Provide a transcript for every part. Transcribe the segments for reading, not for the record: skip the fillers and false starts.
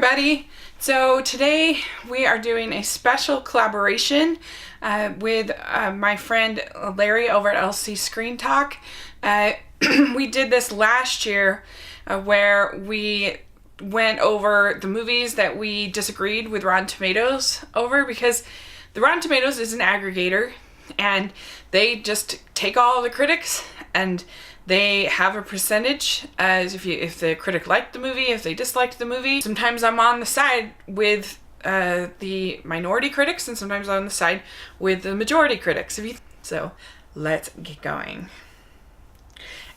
everybody. So today we are doing a special collaboration with my friend Larry over at LCScreenTalk. We did this last year where we went over the movies that we disagreed with Rotten Tomatoes over, because the Rotten Tomatoes is an aggregator and they just take all the critics and they have a percentage as if the critic liked the movie, if they disliked the movie. Sometimes I'm on the side with the minority critics, and sometimes I'm on the side with the majority critics. So let's get going.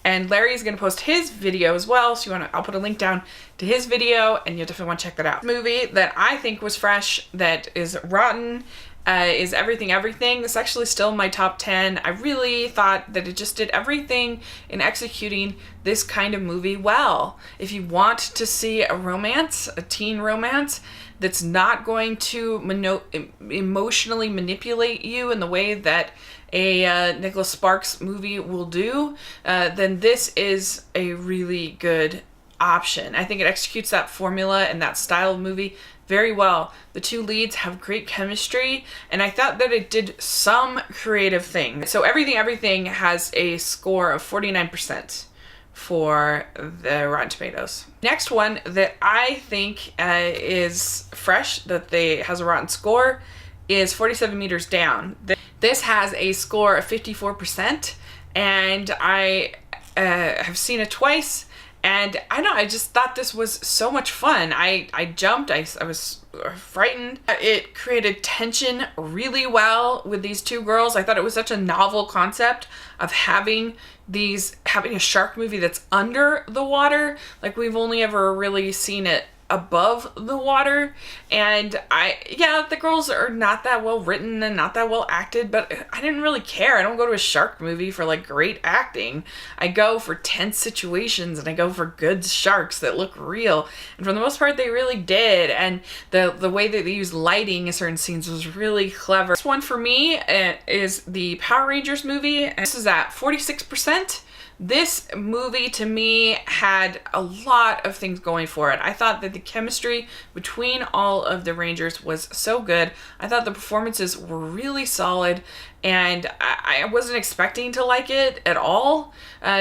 And Larry's gonna post his video as well, so I'll put a link down to his video, and you'll definitely want to check that out. The movie that I think was fresh, that is rotten, is Everything Everything. This is actually still my top 10. I really thought that it just did everything in executing this kind of movie well. If you want to see a romance, a teen romance, that's not going to emotionally manipulate you in the way that a Nicholas Sparks movie will do, then this is a really good option. I think it executes that formula and that style of movie very well. The two leads have great chemistry, and I thought that it did some creative things. So Everything has a score of 49% for the Rotten Tomatoes. Next one that I think is fresh, that has a rotten score, is 47 Meters Down. This has a score of 54%, and I have seen it twice. And I just thought this was so much fun. I jumped, I was frightened. It created tension really well with these two girls. I thought it was such a novel concept of having a shark movie that's under the water. Like, we've only ever really seen it above the water. And the girls are not that well written and not that well acted, but I didn't really care. I don't go to a shark movie for like great acting. I go for tense situations, and I go for good sharks that look real. And for the most part, they really did. And the way that they used lighting in certain scenes was really clever. This one for me is the Power Rangers movie. This is at 46%. This movie, to me, had a lot of things going for it. I thought that the chemistry between all of the Rangers was so good. I thought the performances were really solid, and I wasn't expecting to like it at all.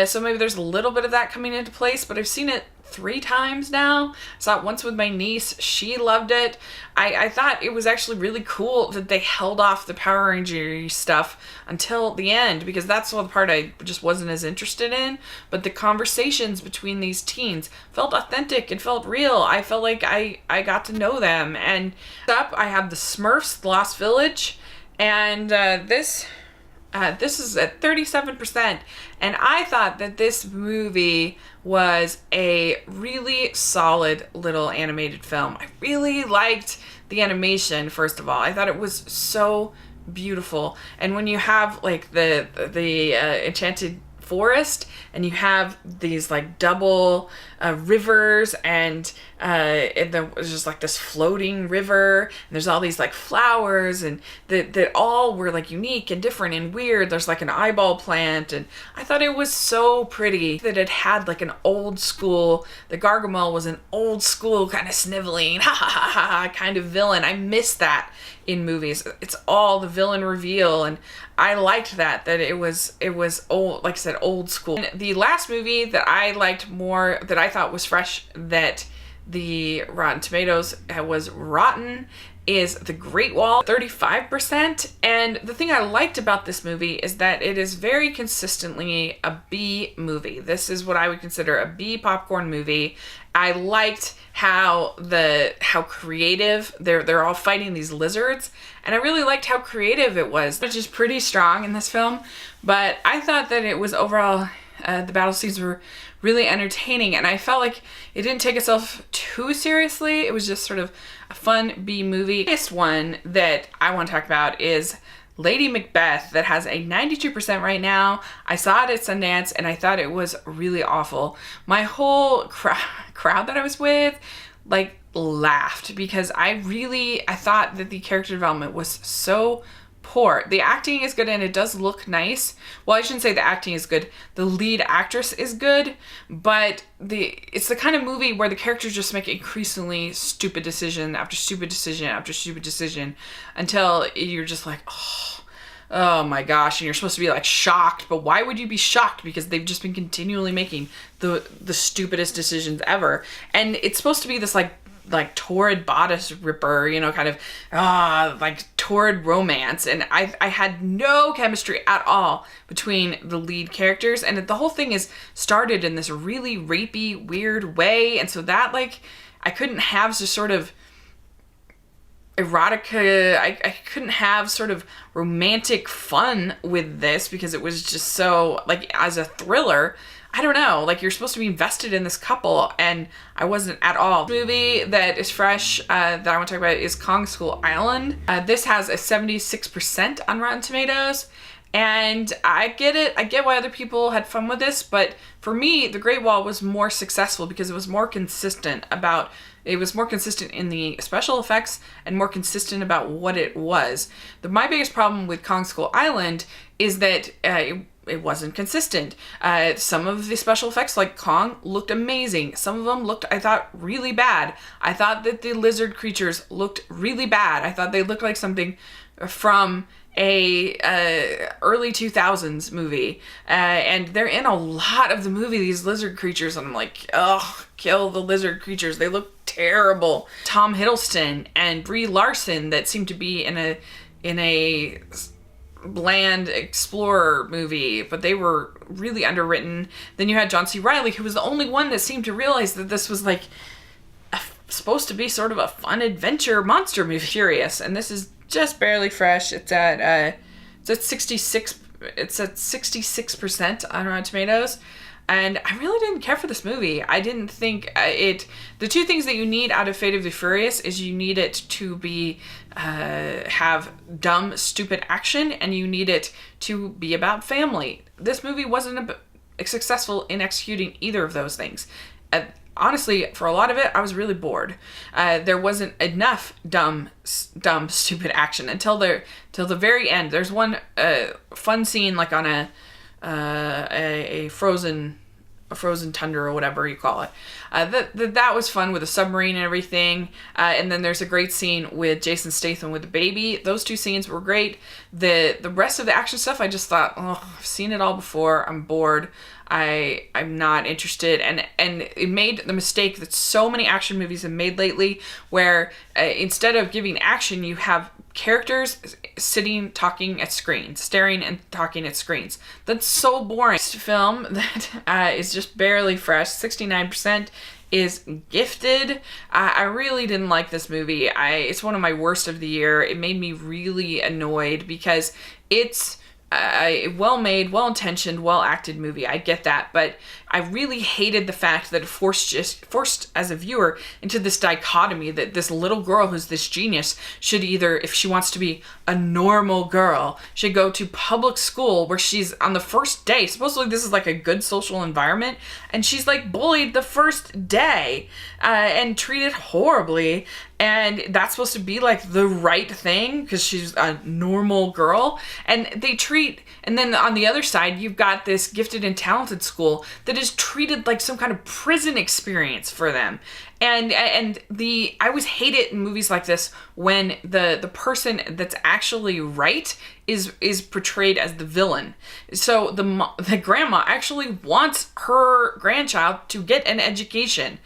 So maybe there's a little bit of that coming into place, but I've seen it 3 times now. I saw it once with my niece. She loved it. I thought it was actually really cool that they held off the Power Ranger stuff until the end, because that's the part I just wasn't as interested in. But the conversations between these teens felt authentic. It felt real. I felt like I got to know them. And up, I have the Smurfs, The Lost Village, and this is at 37%, and I thought that this movie was a really solid little animated film. I really liked the animation, first of all. I thought it was so beautiful. And when you have like the enchanted forest, and you have these like double rivers, and there's just like this floating river, and there's all these like flowers, and that all were like unique and different and weird. There's like an eyeball plant, and I thought it was so pretty that it had like an old school, the Gargamel was an old school kind of sniveling ha ha ha ha kind of villain. I miss that in movies. It's all the villain reveal, and I liked that it was old, like I said, old school. And the last movie that I liked more, that I thought was fresh, that the Rotten Tomatoes was rotten, is The Great Wall, 35%. And the thing I liked about this movie is that it is very consistently a B movie. This is what I would consider a B popcorn movie. I liked how creative they're all fighting these lizards, and I really liked how creative it was, which is pretty strong in this film. But I thought that it was overall, the battle scenes were really entertaining, and I felt like it didn't take itself too seriously. It was just sort of a fun B movie. The next one that I want to talk about is Lady Macbeth, that has a 92% right now. I saw it at Sundance, and I thought it was really awful. My whole crowd that I was with laughed, because I thought that the character development was so poor. The acting is good and it does look nice. Well, I shouldn't say the acting is good. The lead actress is good, but it's the kind of movie where the characters just make increasingly stupid decision after stupid decision after stupid decision until you're just like, oh my gosh, and you're supposed to be like shocked, but why would you be shocked? Because they've just been continually making the stupidest decisions ever. And it's supposed to be this like torrid bodice ripper, you know, kind of like torrid romance, and I had no chemistry at all between the lead characters, and the whole thing is started in this really rapey, weird way, and so that like I couldn't have this sort of erotica, I couldn't have sort of romantic fun with this because it was just so, like, as a thriller, I don't know, like, you're supposed to be invested in this couple, and I wasn't at all. The movie that is fresh that I want to talk about is Kong School Island. This has a 76% on Rotten Tomatoes, and I get it. I get why other people had fun with this, but for me, The Great Wall was more successful because it was more consistent in the special effects and more consistent about what it was. My biggest problem with Kong School Island is that it wasn't consistent. Some of the special effects, like Kong, looked amazing. Some of them looked, I thought, really bad. I thought that the lizard creatures looked really bad. I thought they looked like something from a early 2000s movie. And they're in a lot of the movie, these lizard creatures, and I'm like, ugh, kill the lizard creatures. They look terrible. Tom Hiddleston and Brie Larson that seemed to be in a bland explorer movie, but they were really underwritten. Then you had John C. Reilly, who was the only one that seemed to realize that this was like supposed to be sort of a fun adventure monster movie. Curious, and this is just barely fresh. It's at 66. It's at 66% on Rotten Tomatoes. And I really didn't care for this movie. I didn't think the two things that you need out of Fate of the Furious is you need it to be, have dumb, stupid action, and you need it to be about family. This movie wasn't successful in executing either of those things. Honestly, for a lot of it, I was really bored. There wasn't enough dumb, stupid action until the very end. There's one fun scene, like on a frozen tundra or whatever you call it. That was fun with a submarine and everything. And then there's a great scene with Jason Statham with the baby. Those two scenes were great. The rest of the action stuff, I just thought, oh, I've seen it all before. I'm bored. I'm not interested, and it made the mistake that so many action movies have made lately, where instead of giving action, you have characters sitting, talking at screens, staring and talking at screens. That's so boring. This film that is just barely fresh, 69%, is Gifted. I really didn't like this movie. It's one of my worst of the year. It made me really annoyed because it's a well-made, well-intentioned, well-acted movie. I get that, but I really hated the fact that it forced as a viewer into this dichotomy that this little girl who's this genius should either, if she wants to be a normal girl, should go to public school where she's on the first day. Supposedly this is like a good social environment, and she's like bullied the first day and treated horribly. And that's supposed to be like the right thing because she's a normal girl. And then on the other side, you've got this gifted and talented school that is treated like some kind of prison experience for them. And I always hate it in movies like this when the person that's actually right is portrayed as the villain. So the grandma actually wants her grandchild to get an education.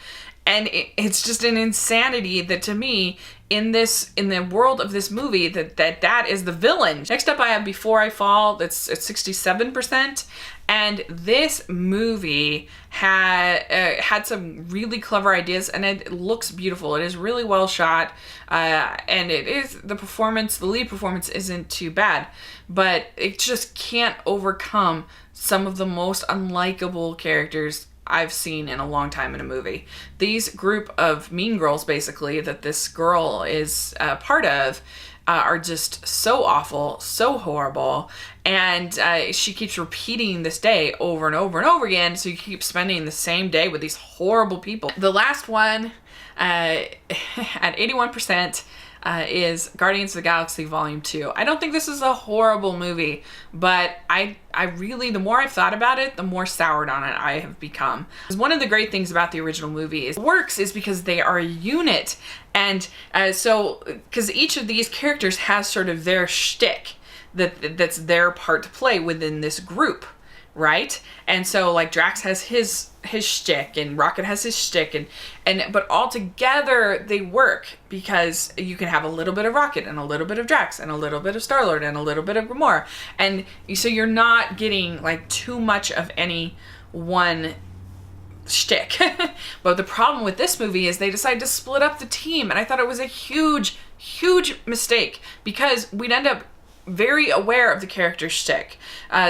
And it's just an insanity that, to me, in the world of this movie, that is the villain. Next up, I have Before I Fall. That's at 67%. And this movie had some really clever ideas, and it looks beautiful. It is really well shot, and the lead performance isn't too bad, but it just can't overcome some of the most unlikable characters I've seen in a long time in a movie. These group of mean girls, basically, that this girl is part of, are just so awful, so horrible, and she keeps repeating this day over and over and over again, so you keep spending the same day with these horrible people. The last one, at 81%, is Guardians of the Galaxy Volume 2. I don't think this is a horrible movie, but I really, the more I've thought about it, the more soured on it I have become. One of the great things about the original movie is it works is because they are a unit. And so, because each of these characters has sort of their shtick that's their part to play within this group, right? And so like Drax has his shtick and Rocket has his shtick, but all together they work because you can have a little bit of Rocket and a little bit of Drax and a little bit of Star-Lord and a little bit of Gamora, and so you're not getting like too much of any one shtick. But the problem with this movie is they decided to split up the team, and I thought it was a huge mistake, because we'd end up very aware of the character's shtick.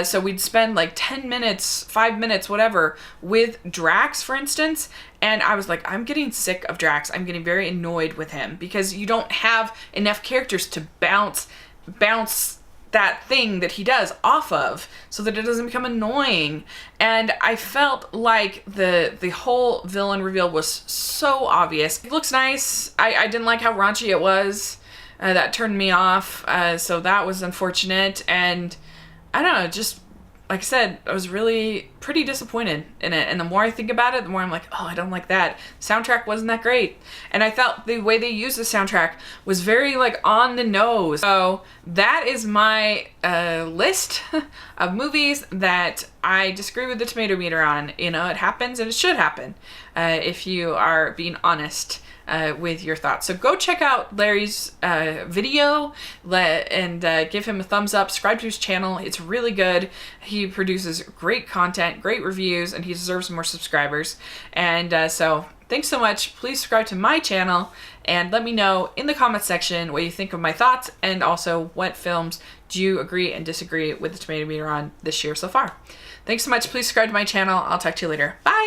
So we'd spend like 10 minutes, 5 minutes, whatever, with Drax, for instance, and I was like, I'm getting sick of Drax. I'm getting very annoyed with him, because you don't have enough characters to bounce that thing that he does off of so that it doesn't become annoying. And I felt like the whole villain reveal was so obvious. It looks nice. I didn't like how raunchy it was. That turned me off, so that was unfortunate, and I don't know, just like I said, I was really pretty disappointed in it, and the more I think about it, the more I'm like, oh, I don't like that. Soundtrack wasn't that great, and I felt the way they used the soundtrack was very like on the nose. So that is my list of movies that I disagree with the Tomatometer on. You know, it happens, and it should happen if you are being honest with your thoughts. So go check out Larry's video and give him a thumbs up. Subscribe to his channel. It's really good. He produces great content, great reviews, and he deserves more subscribers. And so thanks so much. Please subscribe to my channel and let me know in the comments section what you think of my thoughts, and also what films do you agree and disagree with the Tomatometer on this year so far. Thanks so much. Please subscribe to my channel. I'll talk to you later. Bye!